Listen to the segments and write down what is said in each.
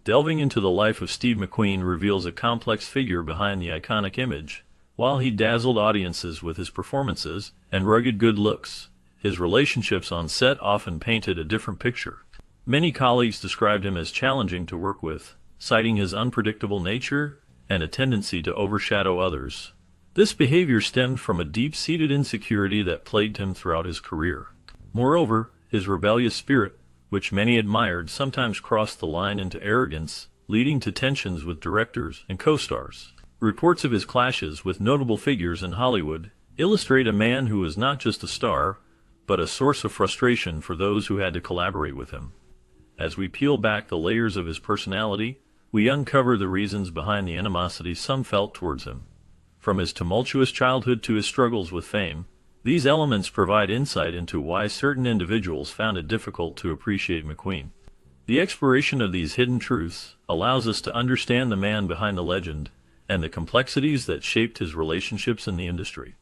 Delving into the life of Steve McQueen reveals a complex figure behind the iconic image. While he dazzled audiences with his performances and rugged good looks, his relationships on set often painted a different picture. Many colleagues described him as challenging to work with, citing his unpredictable nature and a tendency to overshadow others. This behavior stemmed from a deep-seated insecurity that plagued him throughout his career. Moreover, his rebellious spirit, which many admired, sometimes crossed the line into arrogance, leading to tensions with directors and co-stars. Reports of his clashes with notable figures in Hollywood illustrate a man who was not just a star, but a source of frustration for those who had to collaborate with him. As we peel back the layers of his personality, we uncover the reasons behind the animosity some felt towards him. From his tumultuous childhood to his struggles with fame, these elements provide insight into why certain individuals found it difficult to appreciate McQueen. The exploration of these hidden truths allows us to understand the man behind the legend and the complexities that shaped his relationships in the industry.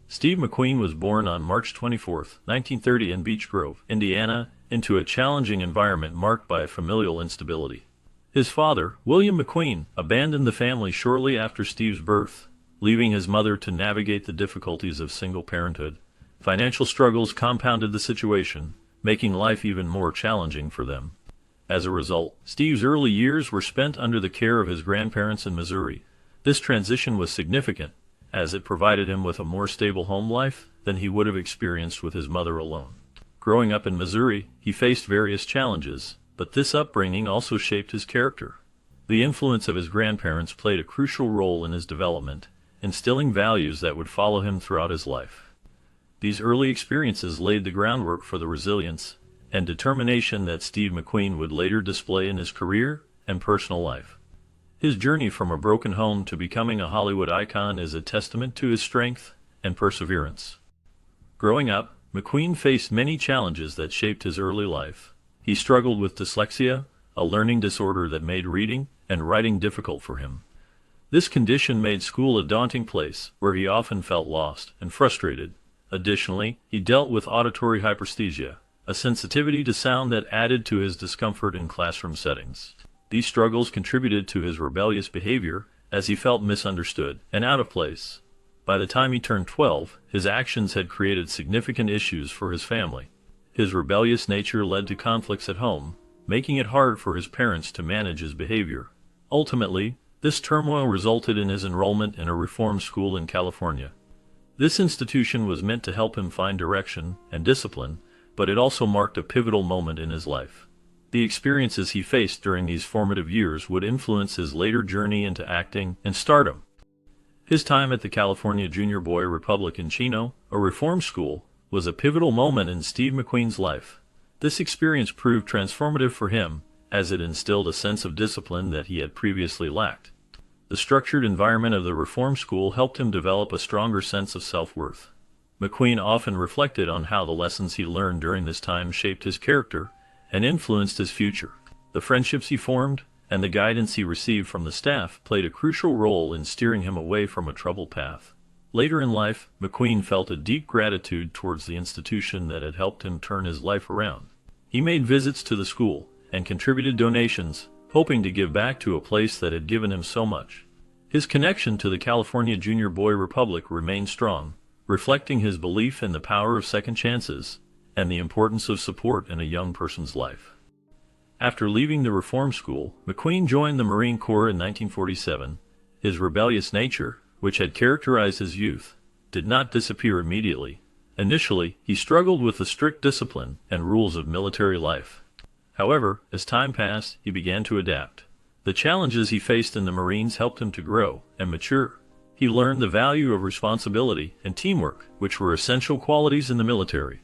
Steve McQueen was born on March 24, 1930 in Beech Grove, Indiana, into a challenging environment marked by familial instability. His father, William McQueen, abandoned the family shortly after Steve's birth, leaving his mother to navigate the difficulties of single parenthood. Financial struggles compounded the situation, making life even more challenging for them. As a result, Steve's early years were spent under the care of his grandparents in Missouri. This transition was significant, as it provided him with a more stable home life than he would have experienced with his mother alone. Growing up in Missouri, he faced various challenges, but this upbringing also shaped his character. The influence of his grandparents played a crucial role in his development, instilling values that would follow him throughout his life. These early experiences laid the groundwork for the resilience and determination that Steve McQueen would later display in his career and personal life. His journey from a broken home to becoming a Hollywood icon is a testament to his strength and perseverance. Growing up, McQueen faced many challenges that shaped his early life. He struggled with dyslexia, a learning disorder that made reading and writing difficult for him. This condition made school a daunting place, where he often felt lost and frustrated. Additionally, he dealt with auditory hyperesthesia, a sensitivity to sound that added to his discomfort in classroom settings. These struggles contributed to his rebellious behavior, as he felt misunderstood and out of place. By the time he turned 12, his actions had created significant issues for his family. His rebellious nature led to conflicts at home, making it hard for his parents to manage his behavior. Ultimately, this turmoil resulted in his enrollment in a reform school in California. This institution was meant to help him find direction and discipline, but it also marked a pivotal moment in his life. The experiences he faced during these formative years would influence his later journey into acting and stardom. His time at the California Junior Boy Republic in Chino, a reform school, was a pivotal moment in Steve McQueen's life. This experience proved transformative for him, as it instilled a sense of discipline that he had previously lacked. The structured environment of the reform school helped him develop a stronger sense of self-worth. McQueen often reflected on how the lessons he learned during this time shaped his character and influenced his future. The friendships he formed and the guidance he received from the staff played a crucial role in steering him away from a troubled path. Later in life, McQueen felt a deep gratitude towards the institution that had helped him turn his life around. He made visits to the school and contributed donations, hoping to give back to a place that had given him so much. His connection to the California Junior Boy Republic remained strong, reflecting his belief in the power of second chances and the importance of support in a young person's life. After leaving the reform school, McQueen joined the Marine Corps in 1947. His rebellious nature, which had characterized his youth, did not disappear immediately. Initially, he struggled with the strict discipline and rules of military life. However, as time passed, he began to adapt. The challenges he faced in the Marines helped him to grow and mature. He learned the value of responsibility and teamwork, which were essential qualities in the military.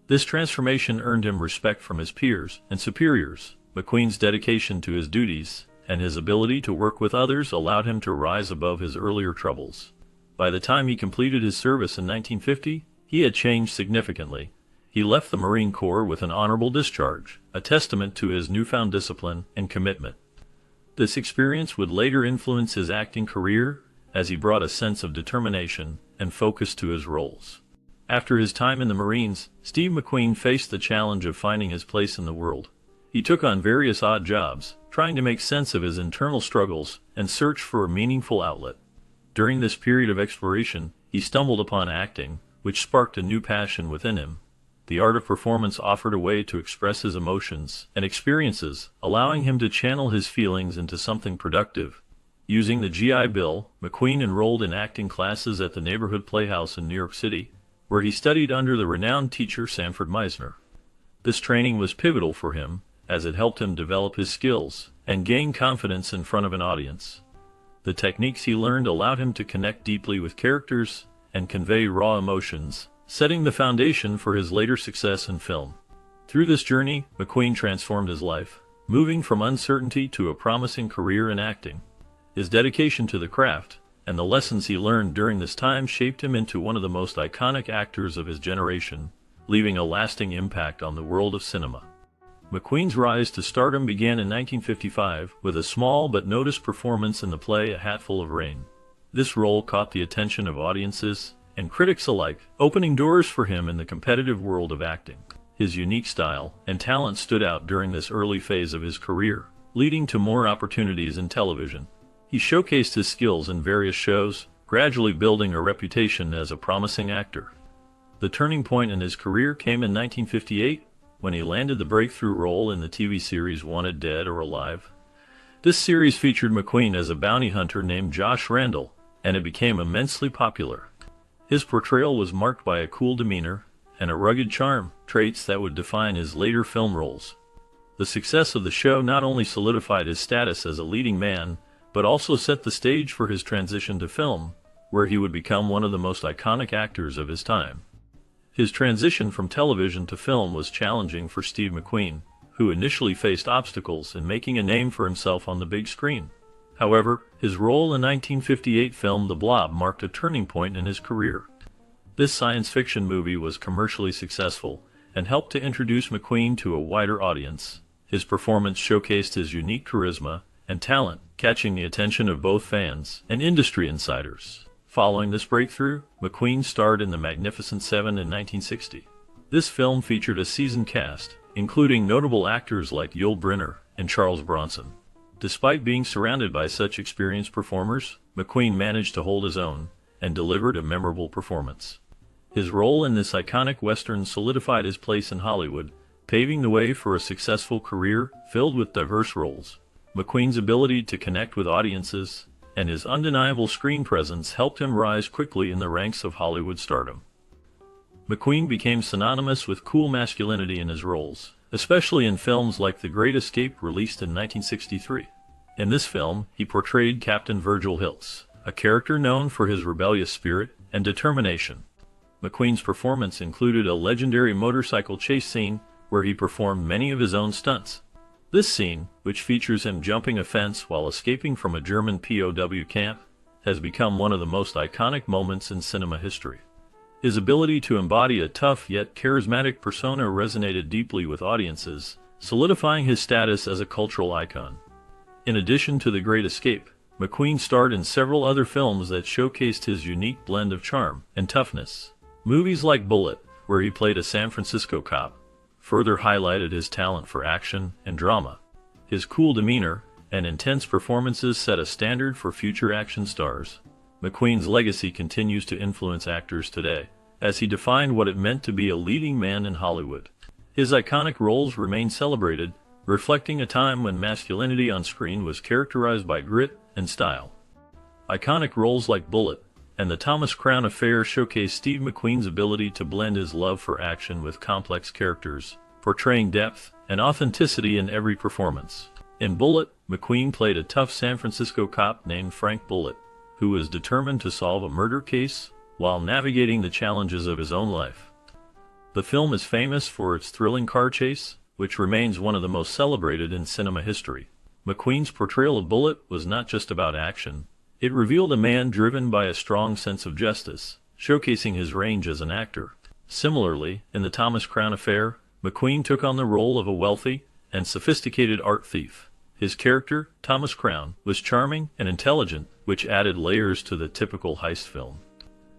This transformation earned him respect from his peers and superiors. McQueen's dedication to his duties and his ability to work with others allowed him to rise above his earlier troubles. By the time he completed his service in 1950, he had changed significantly. He left the Marine Corps with an honorable discharge, a testament to his newfound discipline and commitment. This experience would later influence his acting career, as he brought a sense of determination and focus to his roles. After his time in the Marines, Steve McQueen faced the challenge of finding his place in the world. He took on various odd jobs, trying to make sense of his internal struggles and search for a meaningful outlet. During this period of exploration, he stumbled upon acting, which sparked a new passion within him. The art of performance offered a way to express his emotions and experiences, allowing him to channel his feelings into something productive. Using the GI Bill, McQueen enrolled in acting classes at the neighborhood playhouse in New York City, where he studied under the renowned teacher Sanford Meisner. This training was pivotal for him, as it helped him develop his skills and gain confidence in front of an audience. The techniques he learned allowed him to connect deeply with characters and convey raw emotions, setting the foundation for his later success in film. Through this journey, McQueen transformed his life, moving from uncertainty to a promising career in acting. His dedication to the craft and the lessons he learned during this time shaped him into one of the most iconic actors of his generation, leaving a lasting impact on the world of cinema. McQueen's rise to stardom began in 1955 with a small but noticed performance in the play A Hatful of Rain. This role caught the attention of audiences and critics alike, opening doors for him in the competitive world of acting. His unique style and talent stood out during this early phase of his career, leading to more opportunities in television. He showcased his skills in various shows, gradually building a reputation as a promising actor. The turning point in his career came in 1958, when he landed the breakthrough role in the TV series Wanted Dead or Alive. This series featured McQueen as a bounty hunter named Josh Randall, and it became immensely popular. His portrayal was marked by a cool demeanor and a rugged charm, traits that would define his later film roles. The success of the show not only solidified his status as a leading man, but also set the stage for his transition to film, where he would become one of the most iconic actors of his time. His transition from television to film was challenging for Steve McQueen, who initially faced obstacles in making a name for himself on the big screen. However, his role in 1958 film The Blob marked a turning point in his career. This science fiction movie was commercially successful and helped to introduce McQueen to a wider audience. His performance showcased his unique charisma and talent, catching the attention of both fans and industry insiders. Following this breakthrough, McQueen starred in The Magnificent Seven in 1960. This film featured a seasoned cast, including notable actors like Yul Brynner and Charles Bronson. Despite being surrounded by such experienced performers, McQueen managed to hold his own and delivered a memorable performance. His role in this iconic Western solidified his place in Hollywood, paving the way for a successful career filled with diverse roles. McQueen's ability to connect with audiences and his undeniable screen presence helped him rise quickly in the ranks of Hollywood stardom. McQueen became synonymous with cool masculinity in his roles, especially in films like The Great Escape, released in 1963. In this film, he portrayed Captain Virgil Hilts, a character known for his rebellious spirit and determination. McQueen's performance included a legendary motorcycle chase scene where he performed many of his own stunts. This scene, which features him jumping a fence while escaping from a German POW camp, has become one of the most iconic moments in cinema history. His ability to embody a tough yet charismatic persona resonated deeply with audiences, solidifying his status as a cultural icon. In addition to The Great Escape, McQueen starred in several other films that showcased his unique blend of charm and toughness. Movies like Bullet, where he played a San Francisco cop, further highlighted his talent for action and drama. His cool demeanor and intense performances set a standard for future action stars. McQueen's legacy continues to influence actors today, as he defined what it meant to be a leading man in Hollywood. His iconic roles remain celebrated, reflecting a time when masculinity on screen was characterized by grit and style. Iconic roles like Bullet and The Thomas Crown Affair showcase Steve McQueen's ability to blend his love for action with complex characters, portraying depth and authenticity in every performance. In Bullet, McQueen played a tough San Francisco cop named Frank Bullitt, who was determined to solve a murder case while navigating the challenges of his own life. The film is famous for its thrilling car chase, which remains one of the most celebrated in cinema history. McQueen's portrayal of Bullitt was not just about action. It revealed a man driven by a strong sense of justice, showcasing his range as an actor. Similarly, in The Thomas Crown Affair, McQueen took on the role of a wealthy and sophisticated art thief. His character, Thomas Crown, was charming and intelligent, which added layers to the typical heist film.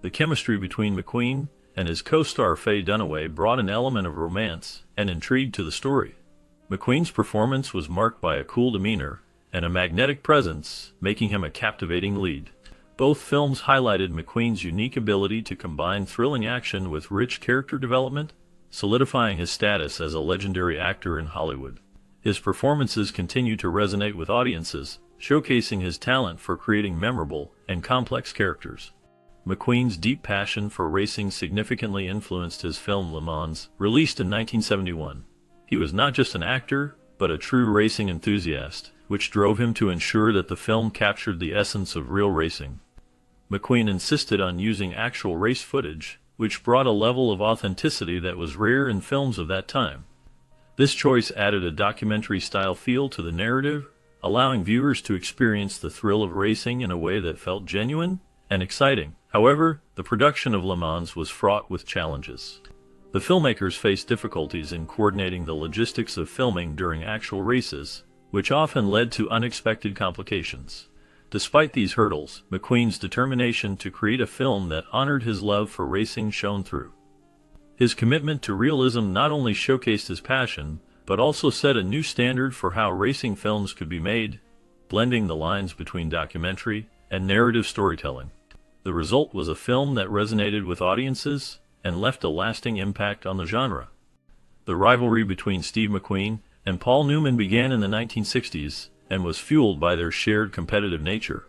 The chemistry between McQueen and his co-star Faye Dunaway brought an element of romance and intrigue to the story. McQueen's performance was marked by a cool demeanor and a magnetic presence, making him a captivating lead. Both films highlighted McQueen's unique ability to combine thrilling action with rich character development, solidifying his status as a legendary actor in Hollywood. His performances continue to resonate with audiences, showcasing his talent for creating memorable and complex characters. McQueen's deep passion for racing significantly influenced his film Le Mans, released in 1971. He was not just an actor, but a true racing enthusiast, which drove him to ensure that the film captured the essence of real racing. McQueen insisted on using actual race footage, which brought a level of authenticity that was rare in films of that time. This choice added a documentary-style feel to the narrative, allowing viewers to experience the thrill of racing in a way that felt genuine and exciting. However, the production of Le Mans was fraught with challenges. The filmmakers faced difficulties in coordinating the logistics of filming during actual races, which often led to unexpected complications. Despite these hurdles, McQueen's determination to create a film that honored his love for racing shone through. His commitment to realism not only showcased his passion, but also set a new standard for how racing films could be made, blending the lines between documentary and narrative storytelling. The result was a film that resonated with audiences and left a lasting impact on the genre. The rivalry between Steve McQueen and Paul Newman began in the 1960s and was fueled by their shared competitive nature.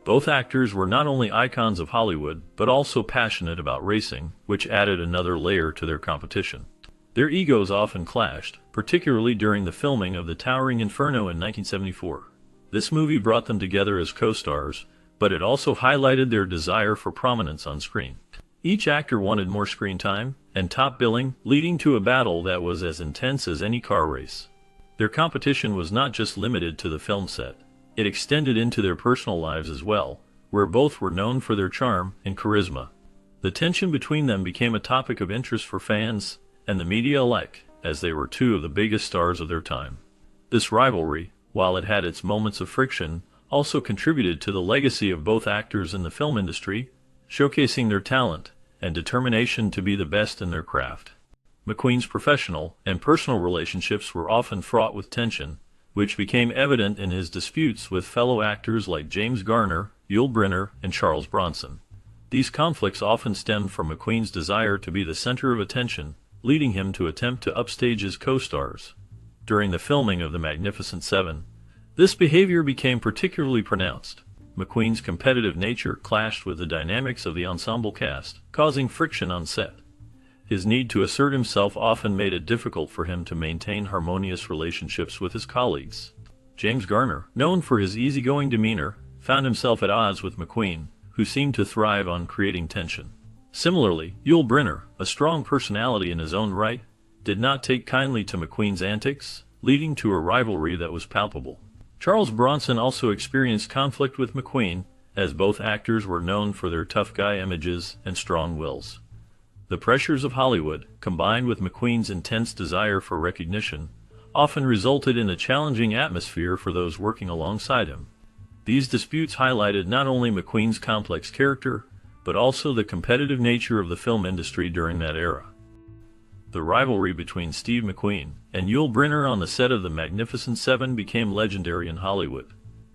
Both actors were not only icons of Hollywood, but also passionate about racing, which added another layer to their competition. Their egos often clashed, particularly during the filming of The Towering Inferno in 1974. This movie brought them together as co-stars, but it also highlighted their desire for prominence on screen. Each actor wanted more screen time and top billing, leading to a battle that was as intense as any car race. Their competition was not just limited to the film set. It extended into their personal lives as well, where both were known for their charm and charisma. The tension between them became a topic of interest for fans and the media alike, as they were two of the biggest stars of their time. This rivalry, while it had its moments of friction, also contributed to the legacy of both actors in the film industry, showcasing their talent and determination to be the best in their craft. McQueen's professional and personal relationships were often fraught with tension, which became evident in his disputes with fellow actors like James Garner, Yul Brynner, and Charles Bronson. These conflicts often stemmed from McQueen's desire to be the center of attention, leading him to attempt to upstage his co-stars. During the filming of The Magnificent Seven, this behavior became particularly pronounced. McQueen's competitive nature clashed with the dynamics of the ensemble cast, causing friction on set. His need to assert himself often made it difficult for him to maintain harmonious relationships with his colleagues. James Garner, known for his easygoing demeanor, found himself at odds with McQueen, who seemed to thrive on creating tension. Similarly, Yul Brynner, a strong personality in his own right, did not take kindly to McQueen's antics, leading to a rivalry that was palpable. Charles Bronson also experienced conflict with McQueen, as both actors were known for their tough guy images and strong wills. The pressures of Hollywood, combined with McQueen's intense desire for recognition, often resulted in a challenging atmosphere for those working alongside him. These disputes highlighted not only McQueen's complex character, but also the competitive nature of the film industry during that era. The rivalry between Steve McQueen and Yul Brynner on the set of The Magnificent Seven became legendary in Hollywood.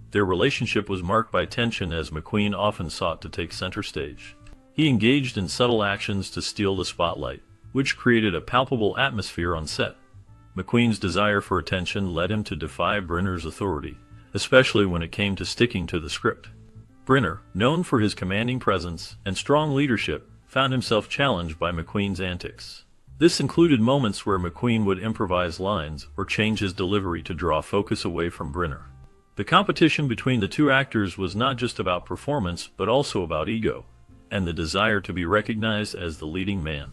Their relationship was marked by tension as McQueen often sought to take center stage. He engaged in subtle actions to steal the spotlight, which created a palpable atmosphere on set. McQueen's desire for attention led him to defy Brynner's authority, especially when it came to sticking to the script. Brynner, known for his commanding presence and strong leadership, found himself challenged by McQueen's antics. This included moments where McQueen would improvise lines or change his delivery to draw focus away from Brynner. The competition between the two actors was not just about performance, but also about ego and the desire to be recognized as the leading man.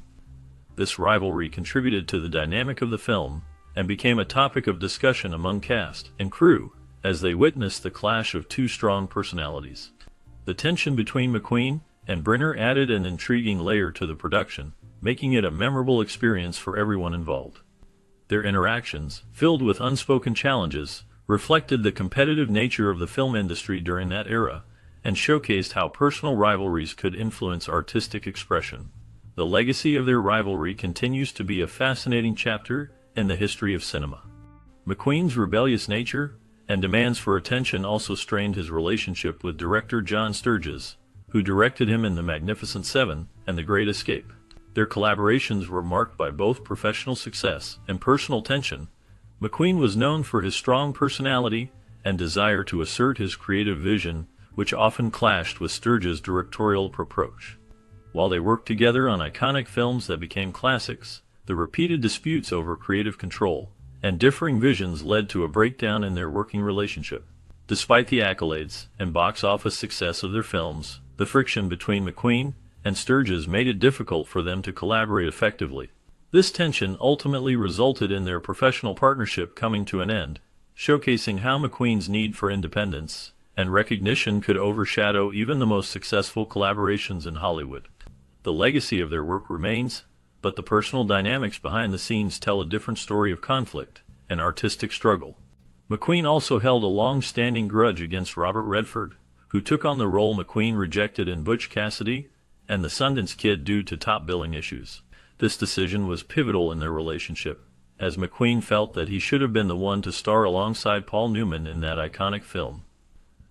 This rivalry contributed to the dynamic of the film and became a topic of discussion among cast and crew as they witnessed the clash of two strong personalities. The tension between McQueen and Brynner added an intriguing layer to the production, making it a memorable experience for everyone involved. Their interactions, filled with unspoken challenges, reflected the competitive nature of the film industry during that era, and showcased how personal rivalries could influence artistic expression. The legacy of their rivalry continues to be a fascinating chapter in the history of cinema. McQueen's rebellious nature and demands for attention also strained his relationship with director John Sturges, who directed him in The Magnificent Seven and The Great Escape. Their collaborations were marked by both professional success and personal tension. McQueen was known for his strong personality and desire to assert his creative vision, which often clashed with Sturges' directorial approach. While they worked together on iconic films that became classics, the repeated disputes over creative control and differing visions led to a breakdown in their working relationship. Despite the accolades and box office success of their films, the friction between McQueen and Sturges made it difficult for them to collaborate effectively. This tension ultimately resulted in their professional partnership coming to an end, showcasing how McQueen's need for independence and recognition could overshadow even the most successful collaborations in Hollywood. The legacy of their work remains, but the personal dynamics behind the scenes tell a different story of conflict and artistic struggle. McQueen also held a long-standing grudge against Robert Redford, who took on the role McQueen rejected in Butch Cassidy and The Sundance Kid due to top billing issues. This decision was pivotal in their relationship, as McQueen felt that he should have been the one to star alongside Paul Newman in that iconic film.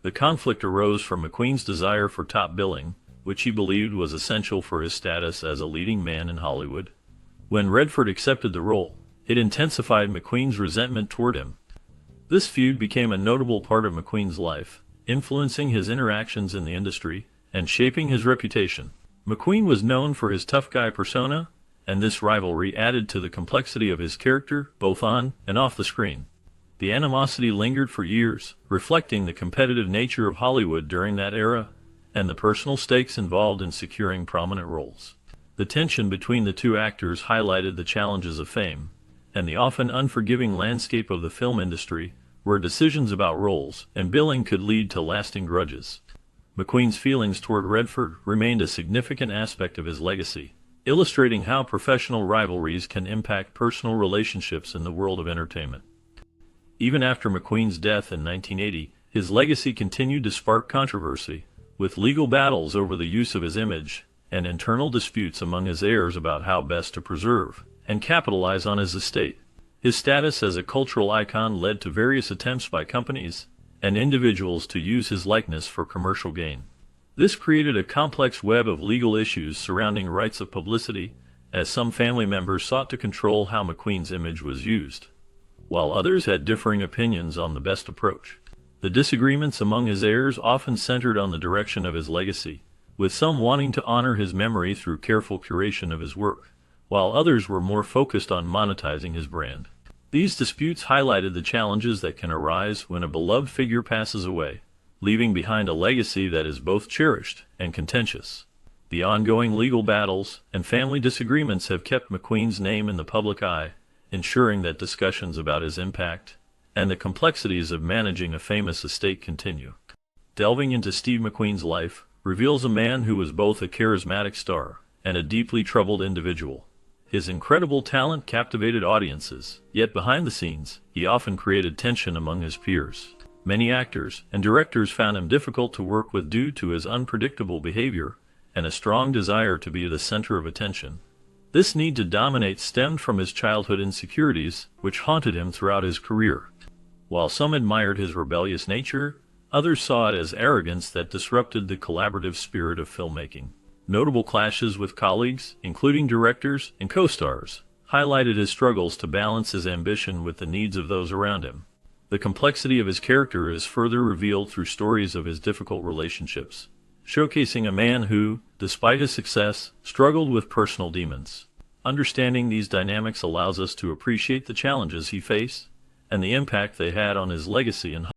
The conflict arose from McQueen's desire for top billing, which he believed was essential for his status as a leading man in Hollywood. When Redford accepted the role, it intensified McQueen's resentment toward him. This feud became a notable part of McQueen's life, influencing his interactions in the industry and shaping his reputation. McQueen was known for his tough guy persona, and this rivalry added to the complexity of his character both on and off the screen. The animosity lingered for years, reflecting the competitive nature of Hollywood during that era and the personal stakes involved in securing prominent roles. The tension between the two actors highlighted the challenges of fame and the often unforgiving landscape of the film industry, where decisions about roles and billing could lead to lasting grudges. McQueen's feelings toward Redford remained a significant aspect of his legacy, illustrating how professional rivalries can impact personal relationships in the world of entertainment. Even after McQueen's death in 1980, his legacy continued to spark controversy, with legal battles over the use of his image and internal disputes among his heirs about how best to preserve and capitalize on his estate. His status as a cultural icon led to various attempts by companies and individuals to use his likeness for commercial gain. This created a complex web of legal issues surrounding rights of publicity, as some family members sought to control how McQueen's image was used, while others had differing opinions on the best approach. The disagreements among his heirs often centered on the direction of his legacy, with some wanting to honor his memory through careful curation of his work, while others were more focused on monetizing his brand. These disputes highlighted the challenges that can arise when a beloved figure passes away, leaving behind a legacy that is both cherished and contentious. The ongoing legal battles and family disagreements have kept McQueen's name in the public eye, ensuring that discussions about his impact and the complexities of managing a famous estate continue. Delving into Steve McQueen's life reveals a man who was both a charismatic star and a deeply troubled individual. His incredible talent captivated audiences, yet behind the scenes, he often created tension among his peers. Many actors and directors found him difficult to work with due to his unpredictable behavior and a strong desire to be the center of attention. This need to dominate stemmed from his childhood insecurities, which haunted him throughout his career. While some admired his rebellious nature, others saw it as arrogance that disrupted the collaborative spirit of filmmaking. Notable clashes with colleagues, including directors and co-stars, highlighted his struggles to balance his ambition with the needs of those around him. The complexity of his character is further revealed through stories of his difficult relationships, showcasing a man who, despite his success, struggled with personal demons. Understanding these dynamics allows us to appreciate the challenges he faced and the impact they had on his legacy and